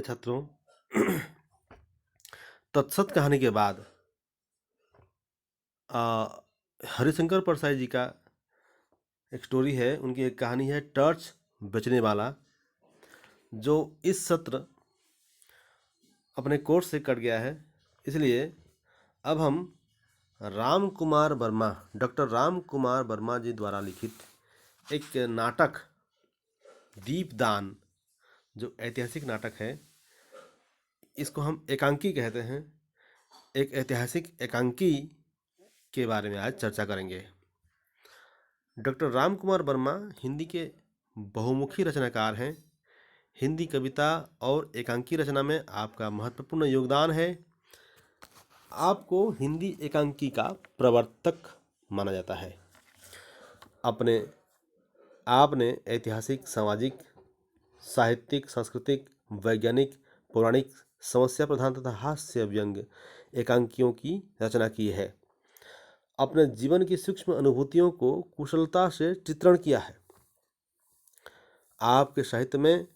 छात्रों, तत्सत कहानी के बाद हरिशंकर परसाई जी का एक स्टोरी है। उनकी एक कहानी है टॉर्च बेचने वाला, जो इस सत्र अपने कोर्स से कट गया है। इसलिए अब हम डॉक्टर राम कुमार वर्मा जी द्वारा लिखित एक नाटक दीपदान, जो ऐतिहासिक नाटक है, इसको हम एकांकी कहते हैं। एक ऐतिहासिक एकांकी के बारे में आज चर्चा करेंगे। डॉक्टर राम कुमार वर्मा हिंदी के बहुमुखी रचनाकार हैं। हिंदी कविता और एकांकी रचना में आपका महत्वपूर्ण योगदान है। आपको हिंदी एकांकी का प्रवर्तक माना जाता है। आपने ऐतिहासिक, सामाजिक, साहित्यिक, सांस्कृतिक, वैज्ञानिक, पौराणिक, समस्या प्रधान तथा हास्य व्यंग्य एकांकियों की रचना की है। अपने जीवन की सूक्ष्म अनुभूतियों को कुशलता से चित्रण किया है। आपके साहित्य में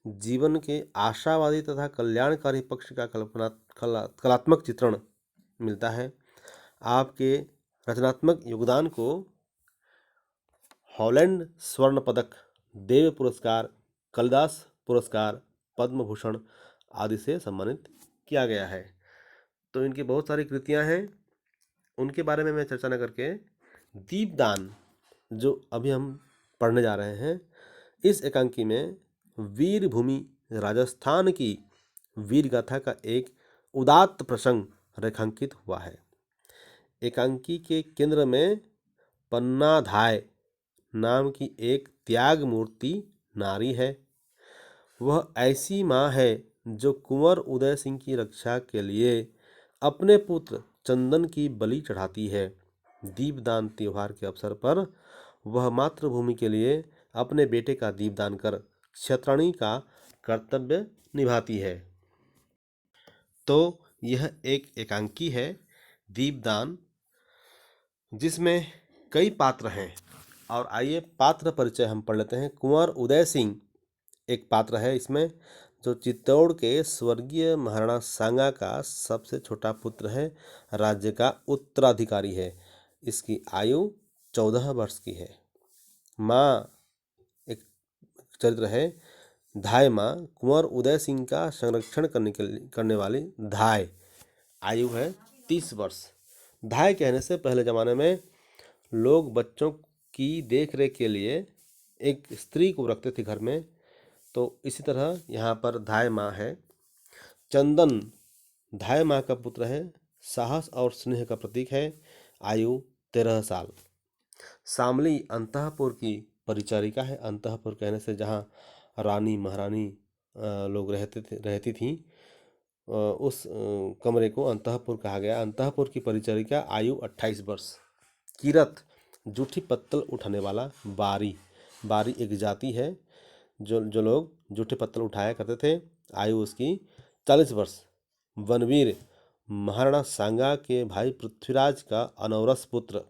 जीवन के आशावादी तथा कल्याणकारी पक्ष का कलात्मक चित्रण मिलता है। आपके रचनात्मक योगदान को हॉलैंड स्वर्ण पदक, देव पुरस्कार, कालिदास पुरस्कार, पद्म भूषण आदि से सम्मानित किया गया है। तो इनकी बहुत सारी कृतियां हैं, उनके बारे में मैं चर्चा न करके दीपदान, जो अभी हम पढ़ने जा रहे हैं, इस एकांकी में वीरभूमि राजस्थान की वीर गाथा का एक उदात्त प्रसंग रेखांकित हुआ है। एकांकी के केंद्र में पन्नाधाय नाम की एक त्याग मूर्ति नारी है। वह ऐसी माँ है जो कुंवर उदय सिंह की रक्षा के लिए अपने पुत्र चंदन की बलि चढ़ाती है। दीपदान त्योहार के अवसर पर वह मातृभूमि के लिए अपने बेटे का दीपदान कर क्षत्राणी का कर्तव्य निभाती है। तो यह एक एकांकी है दीपदान, जिसमें कई पात्र हैं। और आइए पात्र परिचय हम पढ़ लेते हैं। कुंवर उदय सिंह एक पात्र है इसमें, जो चित्तौड़ के स्वर्गीय महाराणा सांगा का सबसे छोटा पुत्र है, राज्य का उत्तराधिकारी है। इसकी आयु 14 वर्ष की है। माँ एक चरित्र है धाय माँ, कुंवर उदय सिंह का संरक्षण करने वाली धाय, आयु है 30 वर्ष। धाय कहने से पहले जमाने में लोग बच्चों की देख रेख के लिए एक स्त्री को रखते थे घर में, तो इसी तरह यहाँ पर धाय माँ है। चंदन धाय माँ का पुत्र है, साहस और स्नेह का प्रतीक है, आयु 13 साल। शामली अंतःपुर की परिचारिका है। अंतःपुर कहने से जहाँ रानी महारानी लोग रहती थीं, उस कमरे को अंतःपुर कहा गया। अंतःपुर की परिचारिका, आयु 28 वर्ष। किरत जूठी पत्तल उठाने वाला, बारी एक जाति है जो लोग जूठे पत्तल उठाया करते थे, आयु उसकी 40 वर्ष। वनवीर महाराणा सांगा के भाई पृथ्वीराज का अनौरस पुत्र,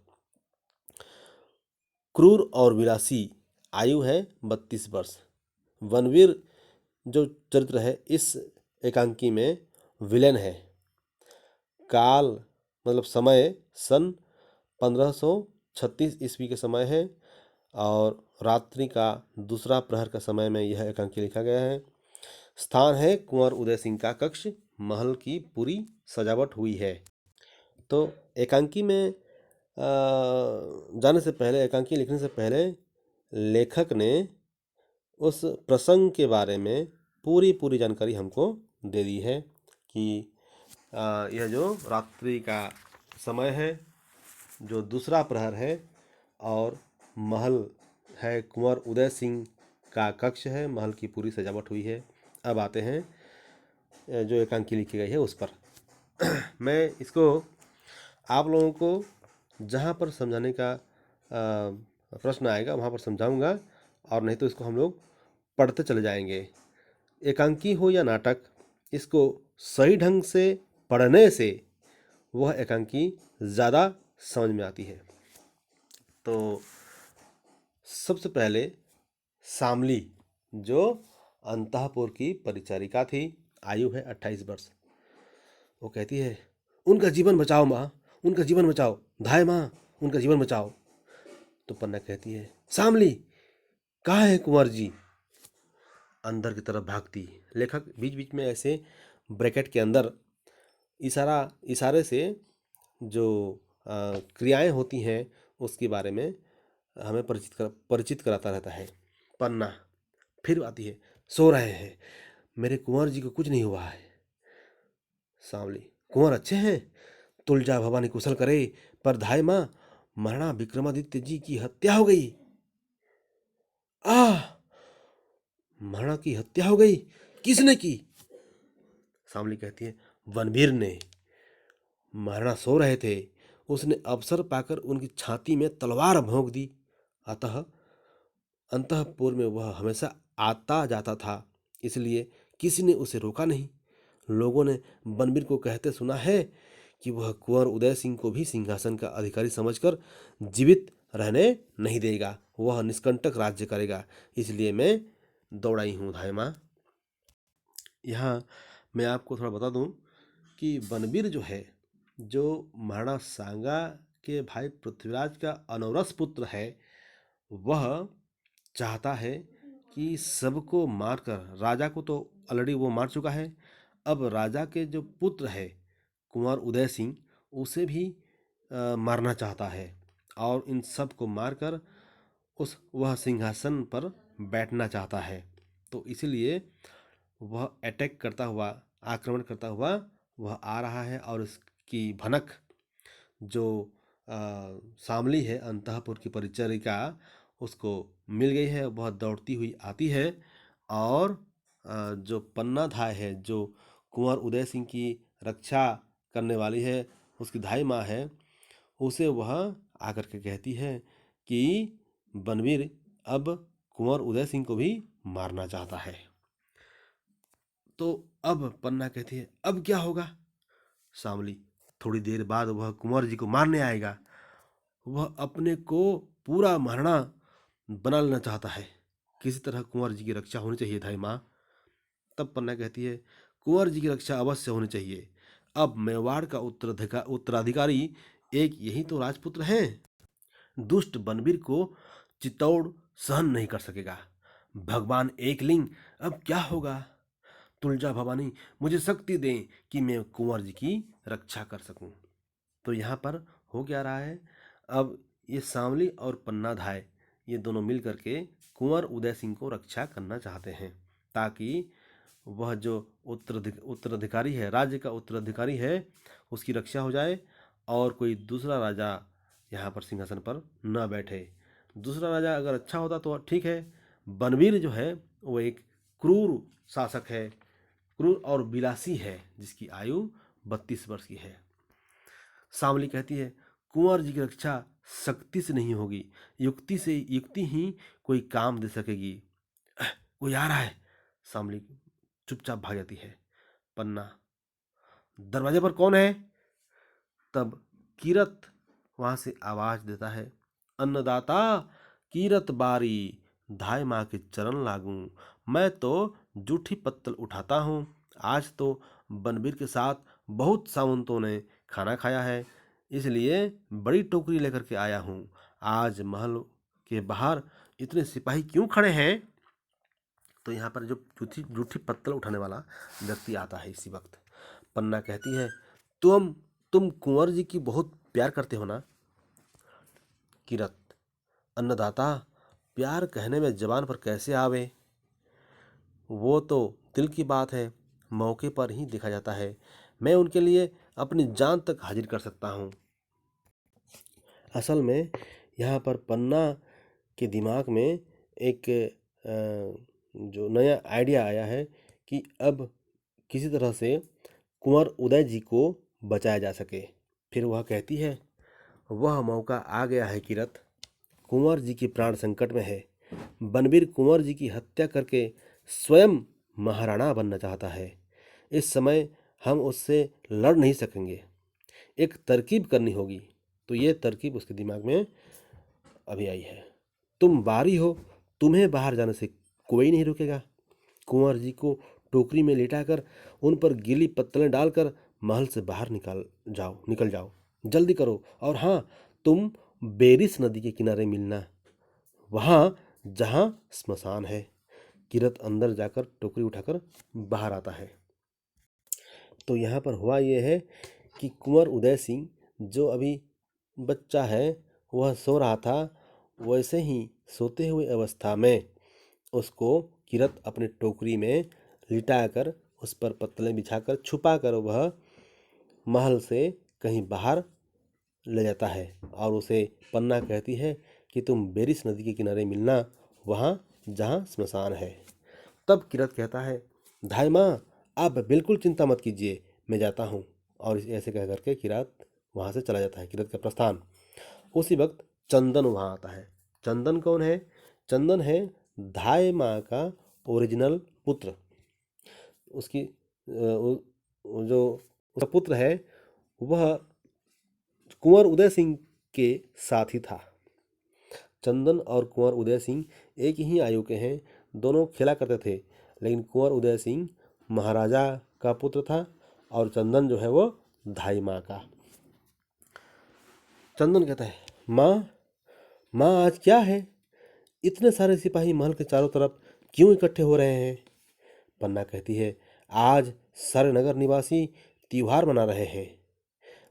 क्रूर और विलासी, आयु है 32 वर्ष। वनवीर जो चरित्र है इस एकांकी में विलेन है। काल मतलब समय सन 1536 ईस्वी के समय है, और रात्रि का दूसरा प्रहर का समय में यह एकांकी लिखा गया है। स्थान है कुंवर उदय सिंह का कक्ष, महल की पूरी सजावट हुई है। तो एकांकी में जाने से पहले, एकांकी लिखने से पहले लेखक ने उस प्रसंग के बारे में पूरी जानकारी हमको दे दी है कि यह जो रात्रि का समय है, जो दूसरा प्रहर है, और महल है कुंवर उदय सिंह का कक्ष है, महल की पूरी सजावट हुई है। अब आते हैं जो एकांकी लिखी गई है उस पर। मैं इसको आप लोगों को जहाँ पर समझाने का प्रश्न आएगा वहाँ पर समझाऊंगा, और नहीं तो इसको हम लोग पढ़ते चले जाएंगे। एकांकी हो या नाटक, इसको सही ढंग से पढ़ने से वह एकांकी ज़्यादा समझ में आती है। तो सबसे पहले शामली, जो अंतःपुर की परिचारिका थी, आयु है 28 वर्ष। वो कहती है, उनका जीवन बचाओ माँ, उनका जीवन बचाओ, धाय माँ, उनका जीवन बचाओ। तो पन्ना कहती है, शामली कहाँ है कुंवर जी? अंदर की तरफ भागती। लेखक बीच बीच में ऐसे ब्रैकेट के अंदर इशारे से जो क्रियाएं होती हैं उसके बारे में हमें परिचित कराता रहता है। पन्ना फिर आती है, सो रहे हैं, मेरे कुंवर जी को कुछ नहीं हुआ है। सांवली, कुंवर अच्छे हैं, तुलजा भवानी कुशल करे, पर धाय माँ, महाराणा विक्रमादित्य जी की हत्या हो गई। आह, महाराणा की हत्या हो गई, किसने की? सांवली कहती है, वनवीर ने। महाराणा सो रहे थे, उसने अवसर पाकर उनकी छाती में तलवार भोंक दी। अतः अंतःपुर में वह हमेशा आता जाता था, इसलिए किसी ने उसे रोका नहीं। लोगों ने बनबीर को कहते सुना है कि वह कुंवर उदय सिंह को भी सिंहासन का अधिकारी समझकर जीवित रहने नहीं देगा, वह निष्कंटक राज्य करेगा, इसलिए मैं दौड़ाई हूँ धाय माँ। यहाँ मैं आपको थोड़ा बता दूं कि बनबीर जो है, जो महाराणा सांगा के भाई पृथ्वीराज का अनौरस पुत्र है, वह चाहता है कि सबको मारकर, राजा को तो ऑलरेडी वो मार चुका है, अब राजा के जो पुत्र है कुंवर उदय सिंह, उसे भी मारना चाहता है और इन सब को मारकर वह सिंहासन पर बैठना चाहता है। तो इसलिए वह अटैक करता हुआ, आक्रमण करता हुआ वह आ रहा है और इसकी भनक जो शामली है, अंतःपुर की परिचारिका, उसको मिल गई है। वह दौड़ती हुई आती है और जो पन्ना धाय है, जो कुंवर उदय सिंह की रक्षा करने वाली है, उसकी धाई माँ है, उसे वह आकर के कहती है कि बनवीर अब कुंवर उदय सिंह को भी मारना चाहता है। तो अब पन्ना कहती है, अब क्या होगा? शामली, थोड़ी देर बाद वह कुंवर जी को मारने आएगा, वह अपने को पूरा महाराणा बना लेना चाहता है, किसी तरह कुंवर जी की रक्षा होनी चाहिए धाई माँ। तब पन्ना कहती है, कुंवर जी की रक्षा अवश्य होनी चाहिए, अब मेवाड़ का उत्तराधिकारी एक यही तो राजपुत्र हैं। दुष्ट बनवीर को चित्तौड़ सहन नहीं कर सकेगा। भगवान एकलिंग, अब क्या होगा? तुलजा भवानी मुझे शक्ति दें कि मैं कुंवर जी की रक्षा कर सकूं। तो यहाँ पर हो क्या रहा है, अब ये सांवली और पन्ना धाय, ये दोनों मिल करके कुंवर उदय सिंह को रक्षा करना चाहते हैं, ताकि वह जो उत्तराधिकारी है, राज्य का उत्तराधिकारी है, उसकी रक्षा हो जाए और कोई दूसरा राजा यहाँ पर सिंहासन पर न बैठे। दूसरा राजा अगर अच्छा होता तो ठीक है, बनवीर जो है वो एक क्रूर शासक है, क्रूर और विलासी है, जिसकी आयु 32 वर्ष की है। सांवली कहती है, कुंवर जी की रक्षा शक्ति से नहीं होगी, युक्ति से, युक्ति ही कोई काम दे सकेगी। कोई आ रहा है। सांवली चुपचाप भाग जाती है। पन्ना, दरवाजे पर कौन है? तब कीरत वहां से आवाज देता है, अन्नदाता कीरत बारी, धाय माँ के चरण लागू, मैं तो जूठी पत्तल उठाता हूँ। आज तो बनबीर के साथ बहुत सावंतों ने खाना खाया है, इसलिए बड़ी टोकरी लेकर के आया हूँ। आज महल के बाहर इतने सिपाही क्यों खड़े हैं? तो यहाँ पर जो जूठी पत्तल उठाने वाला व्यक्ति आता है इसी वक्त। पन्ना कहती है, तुम कुंवर जी की बहुत प्यार करते हो ना? किरत, अन्नदाता, प्यार कहने में जबान पर कैसे आवे, वो तो दिल की बात है, मौके पर ही देखा जाता है। मैं उनके लिए अपनी जान तक हाजिर कर सकता हूँ। असल में यहाँ पर पन्ना के दिमाग में एक जो नया आइडिया आया है कि अब किसी तरह से कुंवर उदय जी को बचाया जा सके। फिर वह कहती है, वह मौका आ गया है किरत, कुंवर जी की प्राण संकट में है। बनबीर कुंवर जी की हत्या करके स्वयं महाराणा बनना चाहता है। इस समय हम उससे लड़ नहीं सकेंगे, एक तरकीब करनी होगी। तो ये तरकीब उसके दिमाग में अभी आई है। तुम बारी हो, तुम्हें बाहर जाने से कोई नहीं रोकेगा। कुंवर जी को टोकरी में लेटाकर उन पर गीली पत्तलें डालकर महल से बाहर निकल जाओ, जल्दी करो। और हाँ, तुम बेरिस नदी के किनारे मिलना, वहाँ जहाँ स्मशान है। किरत अंदर जाकर टोकरी उठाकर बाहर आता है। तो यहाँ पर हुआ ये है कि कुंवर उदय सिंह जो अभी बच्चा है वह सो रहा था, वैसे ही सोते हुए अवस्था में उसको किरत अपने टोकरी में लिटाकर उस पर पत्तलें बिछाकर छुपाकर वह महल से कहीं बाहर ले जाता है और उसे पन्ना कहती है कि तुम बेरिस नदी के किनारे मिलना, वहाँ जहाँ स्मशान है। तब किरत कहता है, धाई माँ आप बिल्कुल चिंता मत कीजिए, मैं जाता हूँ। और ऐसे कह करके किरत वहाँ से चला जाता है, किरत का प्रस्थान। उसी वक्त चंदन वहाँ आता है। चंदन कौन है? चंदन है धाई माँ का ओरिजिनल पुत्र। उसकी जो उसका पुत्र है वह कुंवर उदय सिंह के साथ ही था। चंदन और कुंवर उदय सिंह एक ही आयु के हैं, दोनों खेला करते थे, लेकिन कुंवर उदय सिंह महाराजा का पुत्र था और चंदन जो है वो धाई माँ का। चंदन कहता है, माँ माँ आज क्या है? इतने सारे सिपाही महल के चारों तरफ क्यों इकट्ठे हो रहे हैं? पन्ना कहती है, आज सारे नगर निवासी त्योहार मना रहे हैं।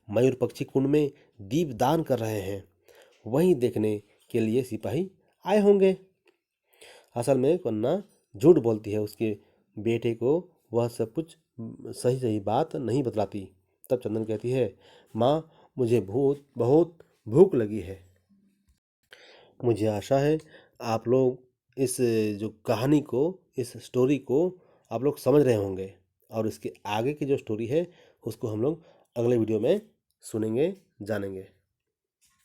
मयूर पक्षी कुंड में दीपदान कर रहे हैं, वहीं देखने के लिए सिपाही आए होंगे। असल में पन्ना झूठ बोलती है, उसके बेटे को वह सब कुछ सही सही बात नहीं बतलाती। तब चंदन कहती है, माँ मुझे बहुत भूख लगी है। मुझे आशा है आप लोग इस जो कहानी को, इस स्टोरी को आप लोग समझ रहे होंगे और इसके आगे की जो स्टोरी है उसको हम लोग अगले वीडियो में सुनेंगे, जानेंगे।